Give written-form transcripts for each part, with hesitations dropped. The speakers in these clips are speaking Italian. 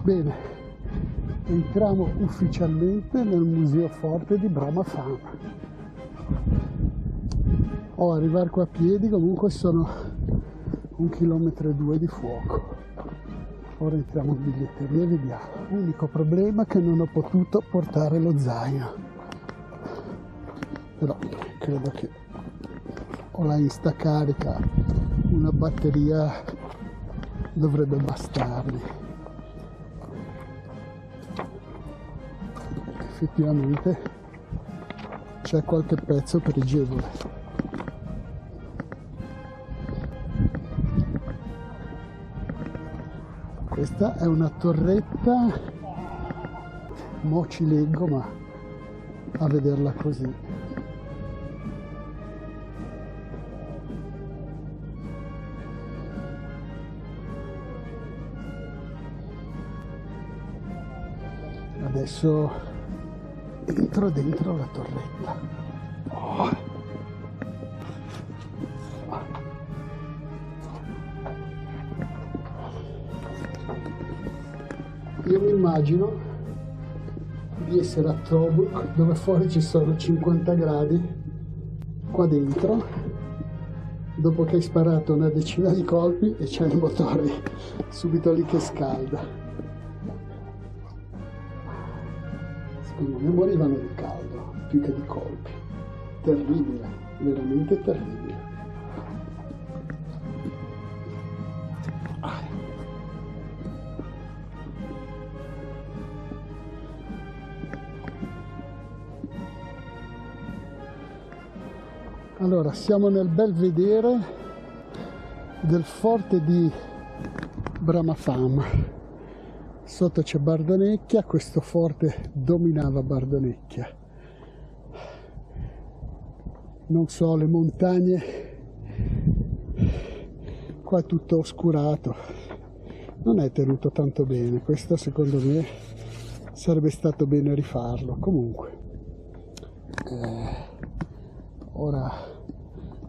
Bene, entriamo ufficialmente nel Museo Forte di Brama Fama. Arrivare qua a piedi comunque sono 1,2 km di fuoco. Ora entriamo in biglietteria e vediamo. L'unico problema è che non ho potuto portare lo zaino, però credo che ho la instacarica, una batteria dovrebbe bastarmi. Effettivamente c'è qualche pezzo pregevole. Questa è una torretta, mo ci leggo, ma a vederla così. Adesso entro dentro la torretta. Io mi immagino di essere a Tobruk, dove fuori ci sono 50 gradi, qua dentro, dopo che hai sparato una decina di colpi e c'è il motore subito lì che scalda. Secondo me morivano di caldo più che di colpi. Terribile, veramente terribile. Allora, siamo nel belvedere del forte di Brama Fama. Sotto c'è Bardonecchia, questo forte dominava Bardonecchia. Non so, le montagne, qua è tutto oscurato, non è tenuto tanto bene. Questo secondo me sarebbe stato bene rifarlo. Comunque ora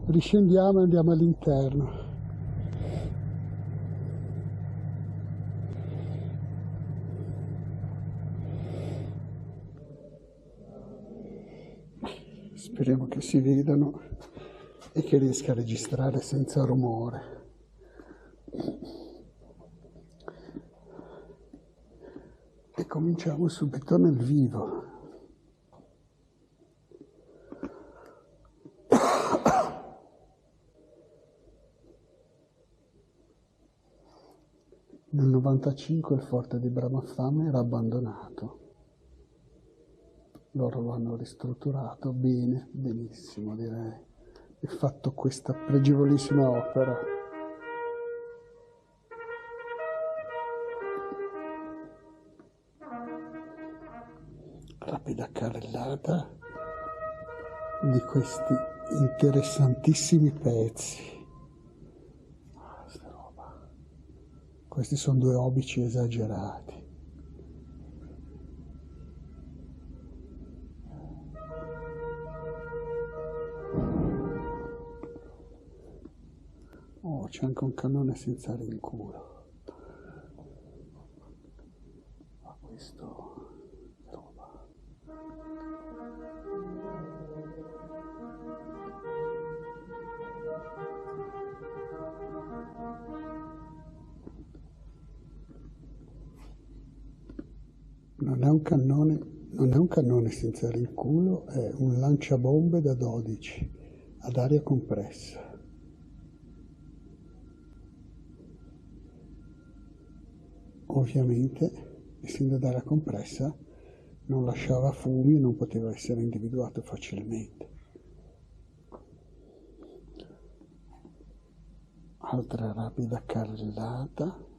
riscendiamo e andiamo all'interno. Speriamo che si vedano e che riesca a registrare senza rumore. E cominciamo subito nel vivo. Nel 95 il forte di Brama Fama era abbandonato. Loro lo hanno ristrutturato bene, benissimo direi, e fatto questa pregevolissima opera. Rapida carrellata di questi interessantissimi pezzi. Questi sono due obici esagerati. Oh, c'è anche un cannone senza rinculo. Ma questo è roba. Non è un cannone senza rinculo, è un lanciabombe da 12 ad aria compressa. Ovviamente, essendo ad aria compressa, non lasciava fumi e non poteva essere individuato facilmente. Altra rapida carrellata.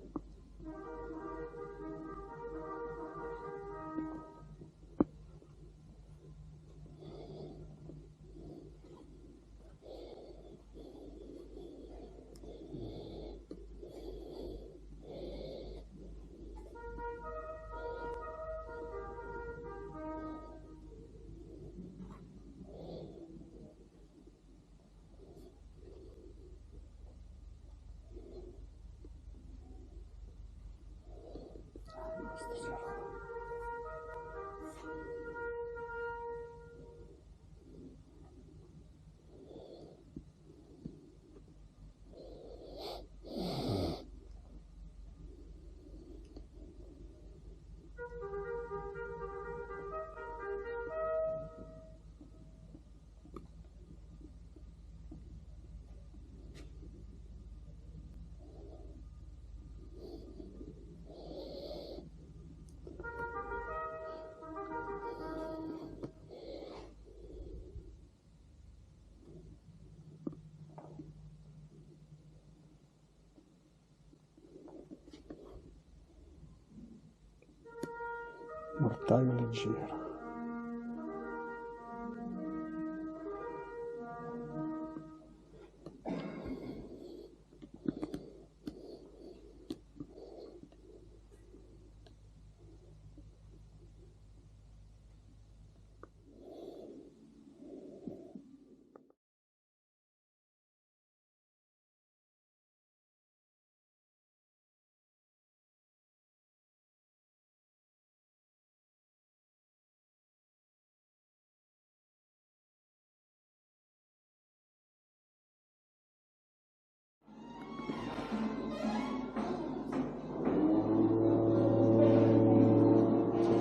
taglio leggero.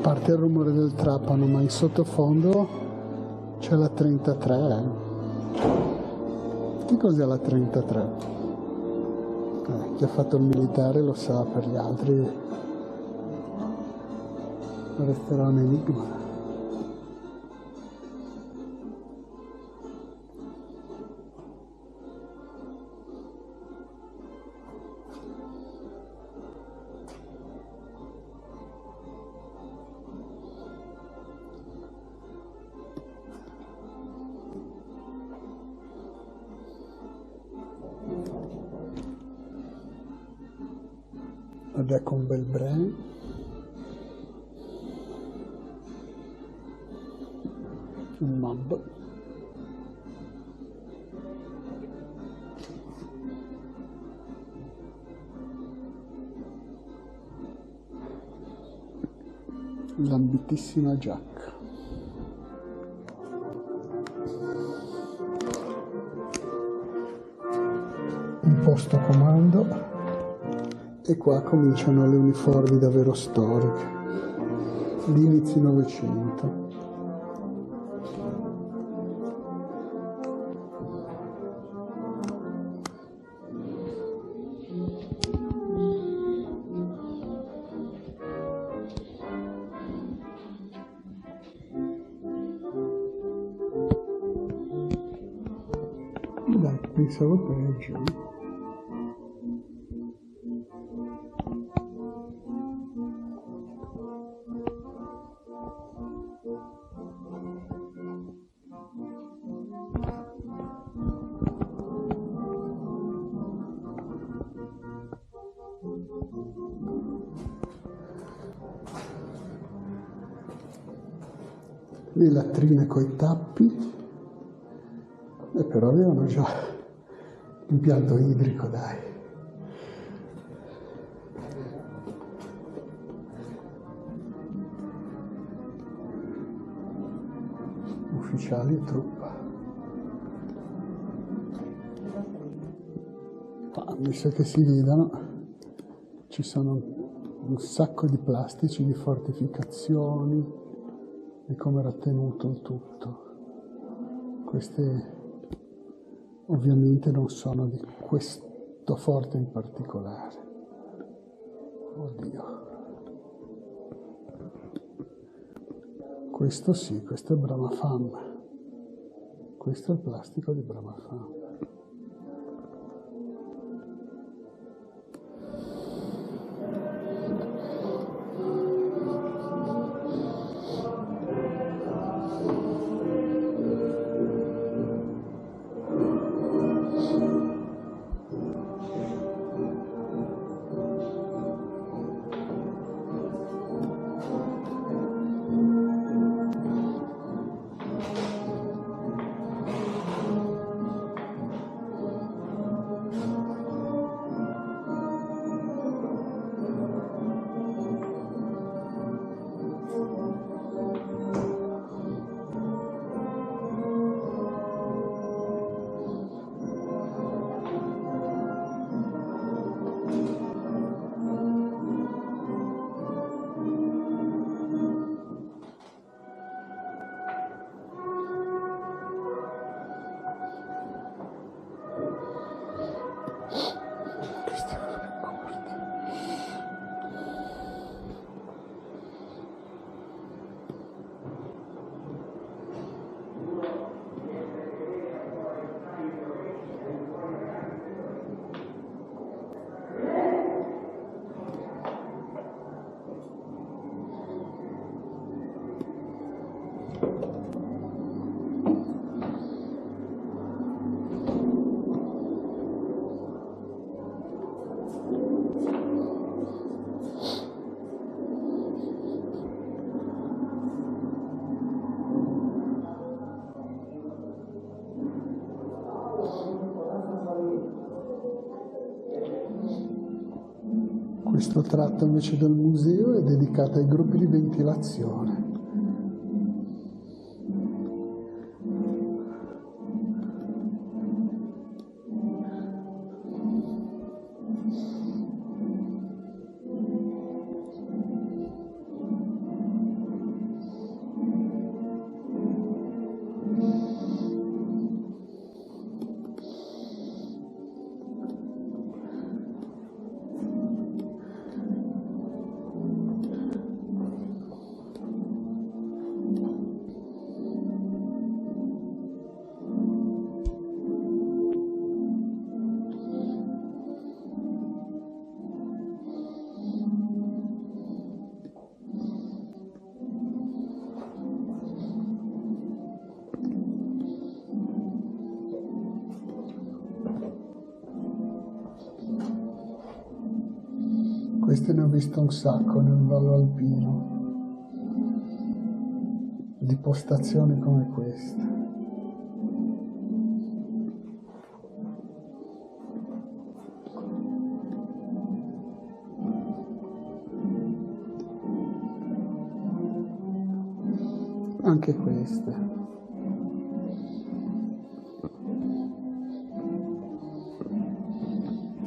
Parte il rumore del trapano, ma in sottofondo c'è la 33. Che cos'è la 33? Chi ha fatto il militare lo sa, per gli altri resterà un enigma. Ed ecco un bel Bren, un mob, l'ambitissima Jack. Un posto comando. E qua cominciano le uniformi davvero storiche, di inizi Novecento. Dai, pensavo peggio. Le latrine coi tappi, e però avevano già l'impianto idrico, dai. Ufficiali e truppa. Visto che si vedano, ci sono un sacco di plastici, di fortificazioni, di come era tenuto il tutto. Queste ovviamente non sono di questo forte in particolare. Oddio. Questo sì, questo è Bramafam. Questo è il plastico di Bramafam. Questo tratto invece del museo è dedicato ai gruppi di ventilazione. Queste ne ho visto un sacco nel Vallo Alpino, di postazioni come questa. Anche queste.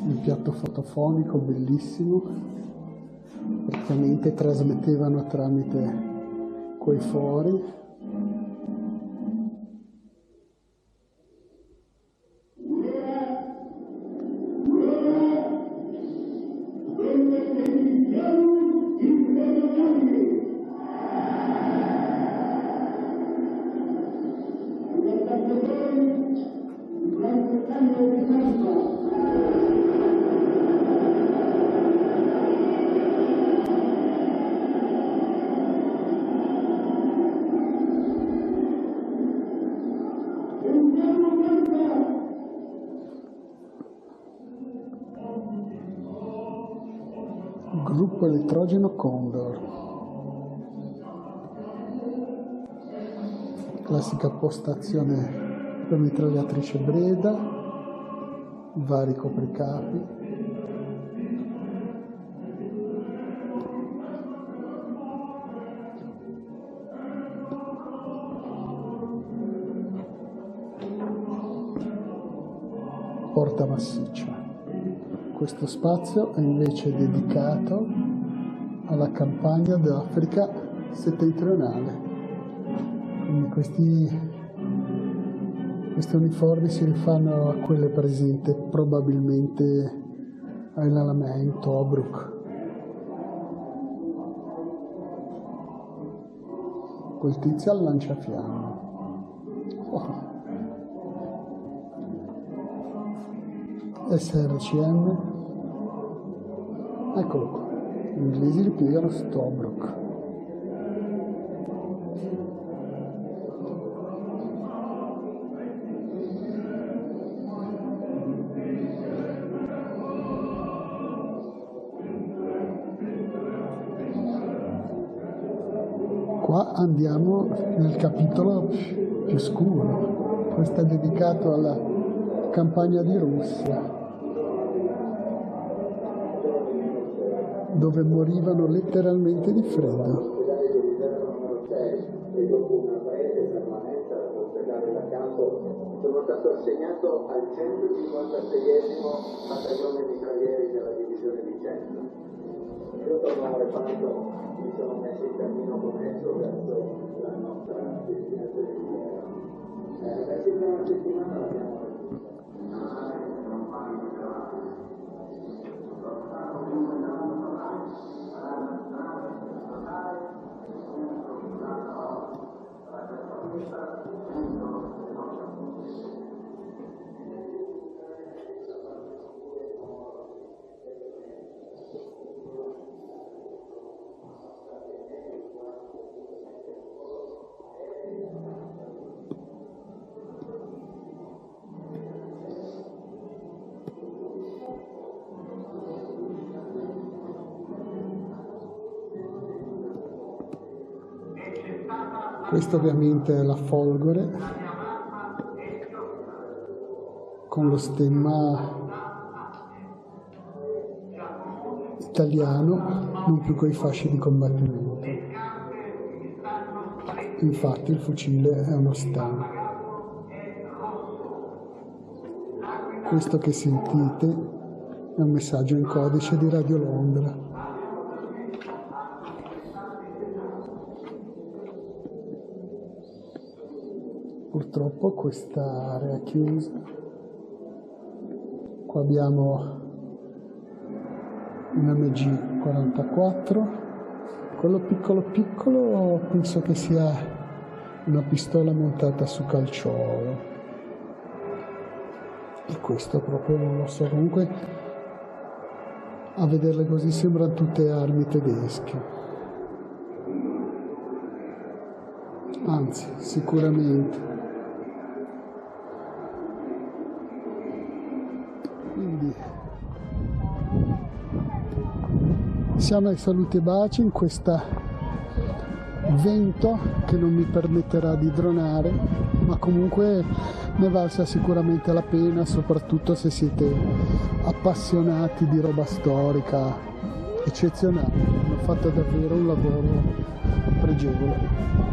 Un piatto fotofonico bellissimo, praticamente trasmettevano tramite quei fori. Gruppo Elettrogeno Condor, classica postazione per mitragliatrice Breda, vari copricapi. Porta massiccia. Questo spazio è invece dedicato alla campagna d'Africa settentrionale. Quindi questi uniformi si rifanno a quelle presenti probabilmente a El Alamein in Tobruk. Quel tizio al lanciafiamme. Oh. SRCM, eccolo qua, gli inglesi li piegano Tobruk. Qua andiamo nel capitolo più scuro, questo è dedicato alla campagna di Russia, dove morivano letteralmente di freddo. Sono stato assegnato al 156esimo battaglione mitraglieri della divisione di centro. Io torno al reparto, mi sono messo in cammino con esso verso la nostra destinazione di guerra. La prima settimana l'abbiamo Questa ovviamente è la Folgore con lo stemma italiano, non più coi fasci di combattimento. Infatti il fucile è uno stem. Questo che sentite è un messaggio in codice di Radio Londra. Purtroppo questa area è chiusa. Qua abbiamo un MG44, quello piccolo penso che sia una pistola montata su calciolo, e questo proprio non lo so. Comunque a vederle così sembrano tutte armi tedesche, anzi sicuramente. Quindi siamo ai saluti e baci in questo vento che non mi permetterà di dronare, ma comunque ne valsa sicuramente la pena, soprattutto se siete appassionati di roba storica eccezionale. Hanno fatto davvero un lavoro pregevole.